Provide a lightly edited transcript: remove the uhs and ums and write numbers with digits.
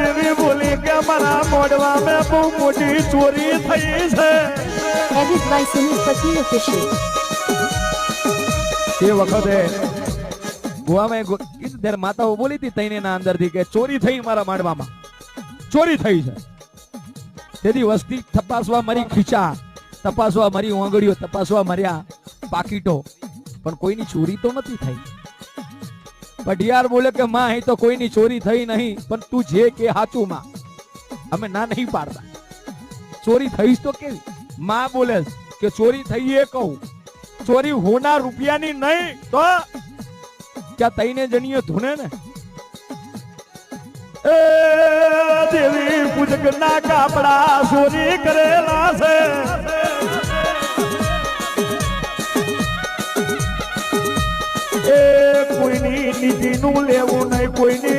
દેવી બોલી કે મારા મોઢવામાં બહુ મોટી ચોરી થઈ છે. Edit by Sunil Pati Official. એ વખતે ગુવામાં કીધું ત્યારે માતાઓ બોલી હતી તઈને ના અંદરથી કે ચોરી થઈ મારા માંડવામાં, ચોરી થઈ છે. તેથી વસ્તી તપાસવા મારી ખીચા, તપાસવા મારી ઓંગળીઓ, તપાસવા માર્યા પાકીટો, પણ કોઈની ચોરી તો નથી થઈ. પઢિયાર બોલે કે માં અહીં તો કોઈની ચોરી થઈ નહીં, પણ તું જે કે હાચું માં, અમે ના નહીં પાડતા. ચોરી થઈ તો કેવી? માં બોલે કે ચોરી થઈ એ કહું, ચોરી હોના રૂપિયાની નહીં તો ક્યાં તઈને જણીએ ધૂને ને. એ દેવી પૂજકના કાપડા ચોરી કરેલા છે. એ કોઈની નીતિનું લેવું નહીં, કોઈની